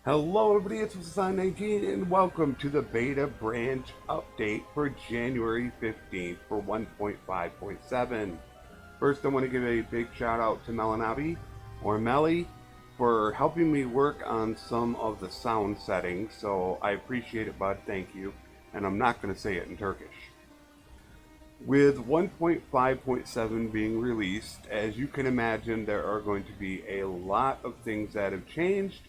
Hello everybody, it's Flesson19 and welcome to the beta branch update for January 15th for 1.5.7. First I want to give a big shout out to Melanabi, or Melly, for helping me work on some of the sound settings, so I appreciate it, bud, thank you, and I'm not going to say it in Turkish. With 1.5.7 being released, as you can imagine, there are going to be a lot of things that have changed,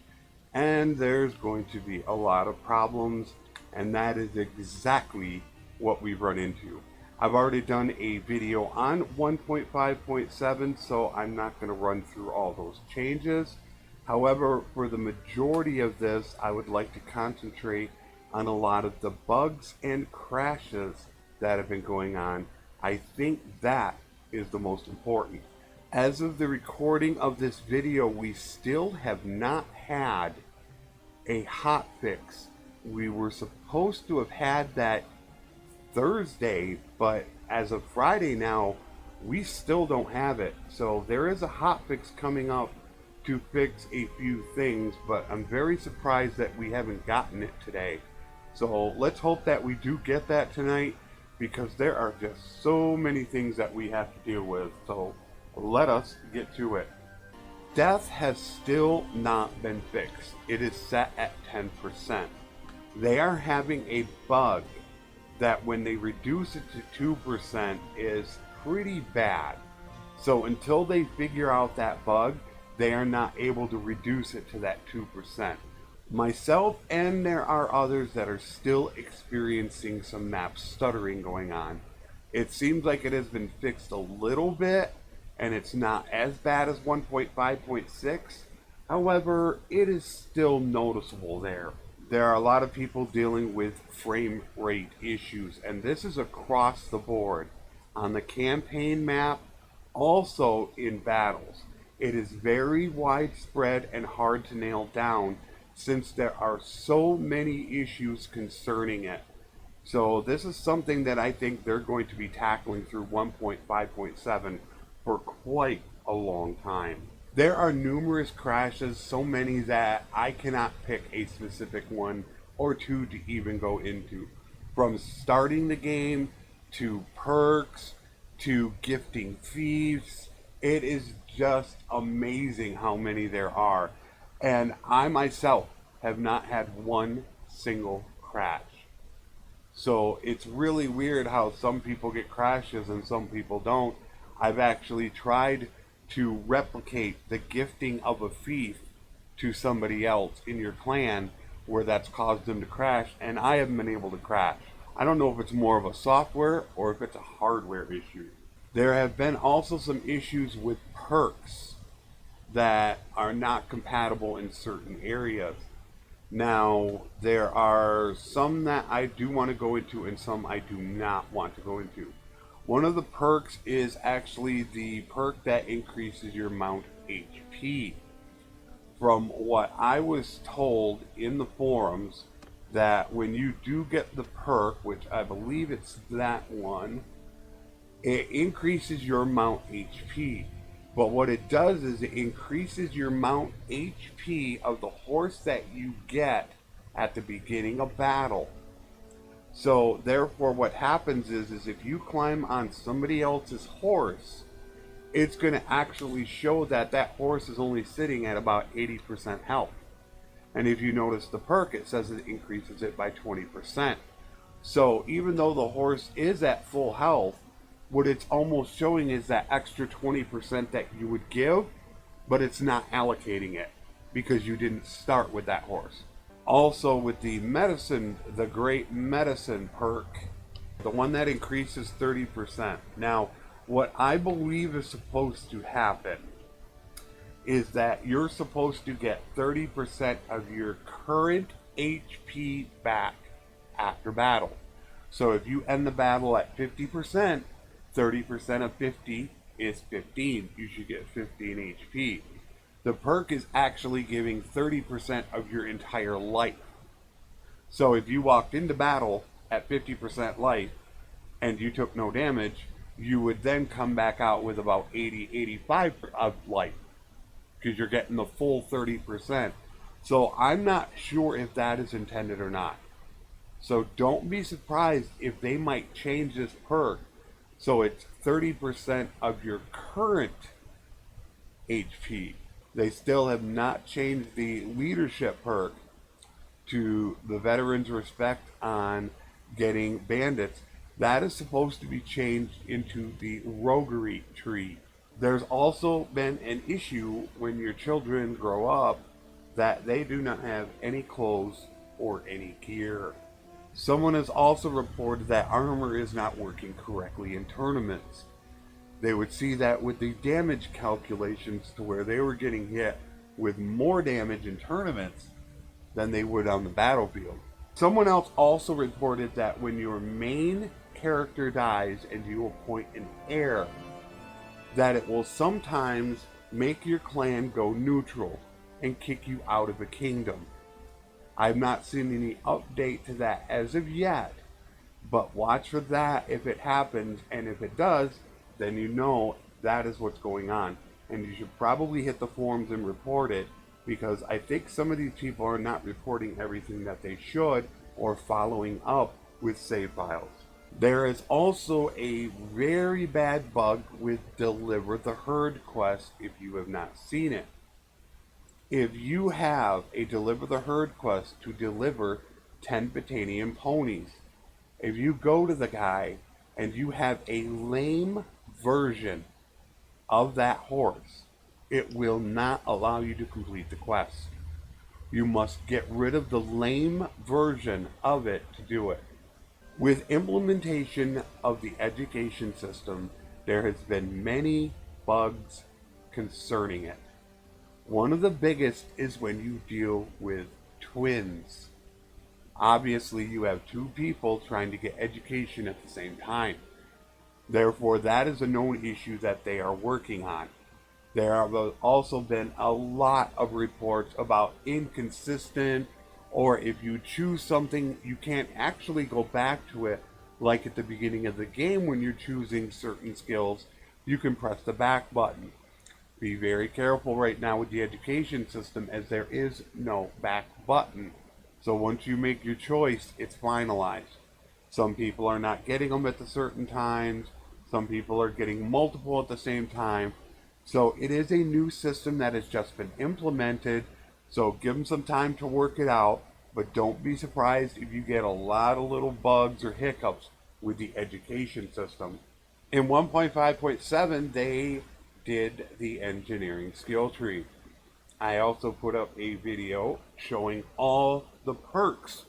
and there's going to be a lot of problems, and that is exactly what we've run into. I've already done a video on 1.5.7, so I'm not going to run through all those changes. However, for the majority of this, I would like to concentrate on a lot of the bugs and crashes that have been going on. I think that is the most important. As of the recording of this video, we still have not had a hotfix. We were supposed to have had that Thursday, but as of Friday now, we still don't have it. So there is a hotfix coming up to fix a few things, but I'm very surprised that we haven't gotten it today. So let's hope that we do get that tonight, because there are just so many things that we have to deal with. So let us get to it. Death has still not been fixed. It is set at 10%. They are having a bug that when they reduce it to 2% is pretty bad. So until they figure out that bug, they are not able to reduce it to that 2%. Myself and there are others that are still experiencing some map stuttering going on. It seems like it has been fixed a little bit, and it's not as bad as 1.5.6. However, it is still noticeable there. There are a lot of people dealing with frame rate issues, and this is across the board. On the campaign map, also in battles. It is very widespread and hard to nail down since there are so many issues concerning it. So this is something that I think they're going to be tackling through 1.5.7 for quite a long time. There are numerous crashes, so many that I cannot pick a specific one or two to even go into. From starting the game, to perks, to gifting thieves, it is just amazing how many there are. And I myself have not had one single crash. So it's really weird how some people get crashes and some people don't. I've actually tried to replicate the gifting of a thief to somebody else in your clan where that's caused them to crash, and I haven't been able to crash. I don't know if it's more of a software or if it's a hardware issue. There have been also some issues with perks that are not compatible in certain areas. Now, there are some that I do want to go into and some I do not want to go into. One of the perks is actually the perk that increases your mount HP. From what I was told in the forums, that when you do get the perk, which I believe it's that one, it increases your mount HP. But what it does is it increases your mount HP of the horse that you get at the beginning of battle. So therefore what happens is if you climb on somebody else's horse, it's going to actually show that that horse is only sitting at about 80% health. And if you notice the perk, it says it increases it by 20%. So even though the horse is at full health, what it's almost showing is that extra 20% that you would give, but it's not allocating it because you didn't start with that horse. Also with the medicine, the great medicine perk, the one that increases 30%. Now, what I believe is supposed to happen is that you're supposed to get 30% of your current HP back after battle. So if you end the battle at 50%, 30% of 50 is 15. You should get 15 HP. The perk is actually giving 30% of your entire life. So if you walked into battle at 50% life and you took no damage, you would then come back out with about 80, 85 of life because you're getting the full 30%. So I'm not sure if that is intended or not. So don't be surprised if they might change this perk so it's 30% of your current HP. They still have not changed the leadership perk to the veterans' respect on getting bandits. That is supposed to be changed into the roguery tree. There's also been an issue when your children grow up that they do not have any clothes or any gear. Someone has also reported that armor is not working correctly in tournaments. They would see that with the damage calculations to where they were getting hit with more damage in tournaments than they would on the battlefield. Someone else also reported that when your main character dies and you appoint an heir, that it will sometimes make your clan go neutral and kick you out of a kingdom. I've not seen any update to that as of yet, but watch for that if it happens, and if it does, then you know that is what's going on. And you should probably hit the forums and report it, because I think some of these people are not reporting everything that they should or following up with save files. There is also a very bad bug with Deliver the Herd quest if you have not seen it. If you have a Deliver the Herd quest to deliver 10 Botanian ponies, if you go to the guy and you have a lame version of that horse, it will not allow you to complete the quest. You must get rid of the lame version of it to do it. With implementation of the education system, there has been many bugs concerning it. One of the biggest is when you deal with twins. Obviously, you have two people trying to get education at the same time. Therefore, that is a known issue that they are working on. There have also been a lot of reports about inconsistent, or if you choose something, you can't actually go back to it like at the beginning of the game when you're choosing certain skills. You can press the back button. Be very careful right now with the education system, as there is no back button. So once you make your choice, it's finalized. Some people are not getting them at the certain times. Some people are getting multiple at the same time. So it is a new system that has just been implemented. So give them some time to work it out. But don't be surprised if you get a lot of little bugs or hiccups with the education system. In 1.5.7, they did the engineering skill tree. I also put up a video showing all the perks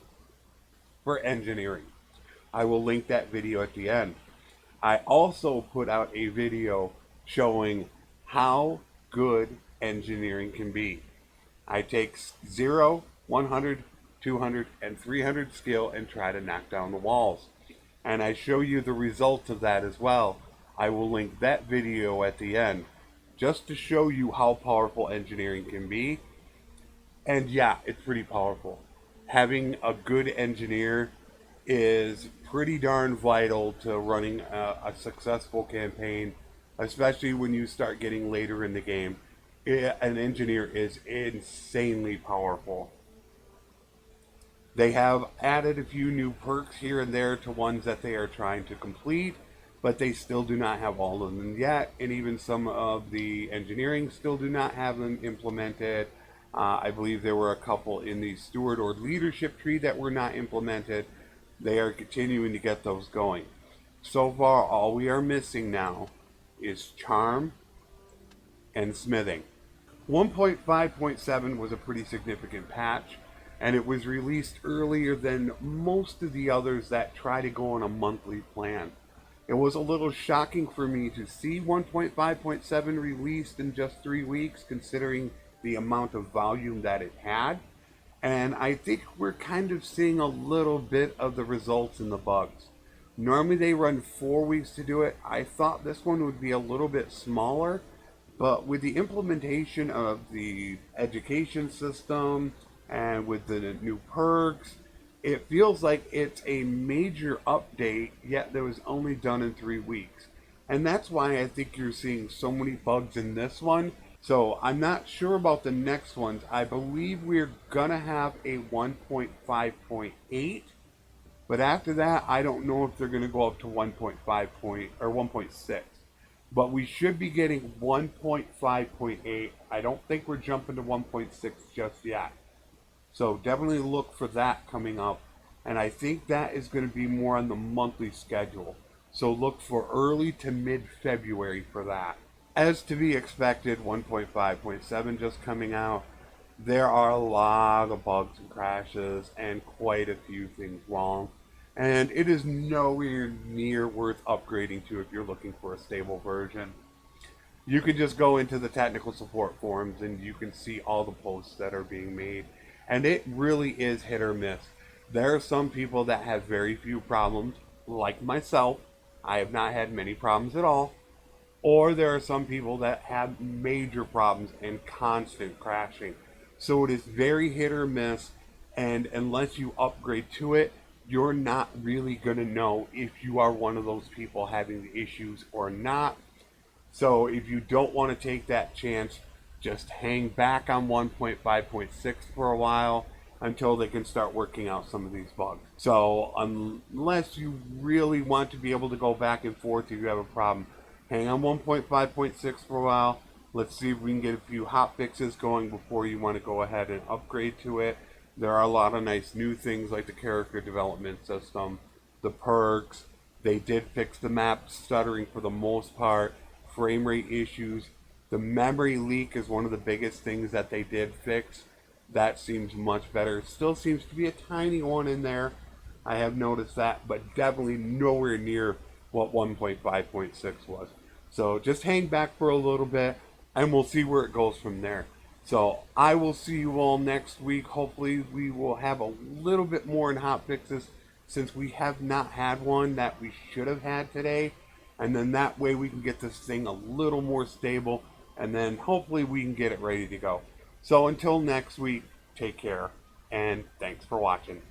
for engineering. I will link that video at the end. I also put out a video showing how good engineering can be. I take 0, 100, 200, and 300 skill and try to knock down the walls. And I show you the results of that as well. I will link that video at the end, just to show you how powerful engineering can be. And yeah, it's pretty powerful. Having a good engineer is pretty darn vital to running a successful campaign, especially when you start getting later in the game. An engineer is insanely powerful. They have added a few new perks here and there to ones that they are trying to complete, but they still do not have all of them yet, and even some of the engineering still do not have them implemented. I believe there were a couple in the steward or leadership tree that were not implemented. They are continuing to get those going. So far, all we are missing now is charm and smithing. 1.5.7 was a pretty significant patch, and it was released earlier than most of the others that try to go on a monthly plan. It was a little shocking for me to see 1.5.7 released in just 3 weeks, considering the amount of volume that it had. And I think we're kind of seeing a little bit of the results in the bugs. Normally they run 4 weeks to do it. I thought this one would be a little bit smaller, but with the implementation of the education system and with the new perks, it feels like it's a major update, yet that was only done in 3 weeks. And that's why I think you're seeing so many bugs in this one, So I'm not sure about the next ones. I believe we're gonna have a 1.5.8, but after that, I don't know if they're gonna go up to 1.5 or 1.6. But we should be getting 1.5.8. I don't think we're jumping to 1.6 just yet. So definitely look for that coming up. And I think that is going to be more on the monthly schedule. So look for early to mid February for that. As to be expected, 1.5.7 just coming out. There are a lot of bugs and crashes and quite a few things wrong. And it is nowhere near worth upgrading to if you're looking for a stable version. You can just go into the technical support forums and you can see all the posts that are being made. And it really is hit or miss. There are some people that have very few problems, like myself. I have not had many problems at all. Or there are some people that have major problems and constant crashing. So it is very hit or miss. And unless you upgrade to it, you're not really going to know if you are one of those people having the issues or not. So if you don't want to take that chance, just hang back on 1.5.6 for a while until they can start working out some of these bugs. So unless you really want to be able to go back and forth if you have a problem, hang on 1.5.6 for a while. Let's see if we can get a few hot fixes going before you want to go ahead and upgrade to it. There are a lot of nice new things like the character development system, the perks. They did fix the map stuttering for the most part, frame rate issues. The memory leak is one of the biggest things that they did fix. That seems much better. Still seems to be a tiny one in there. I have noticed that, but definitely nowhere near what 1.5.6 was. So just hang back for a little bit and we'll see where it goes from there. So I will see you all next week. Hopefully we will have a little bit more in hot fixes since we have not had one that we should have had today. And then that way we can get this thing a little more stable and then hopefully we can get it ready to go. So until next week, take care and thanks for watching.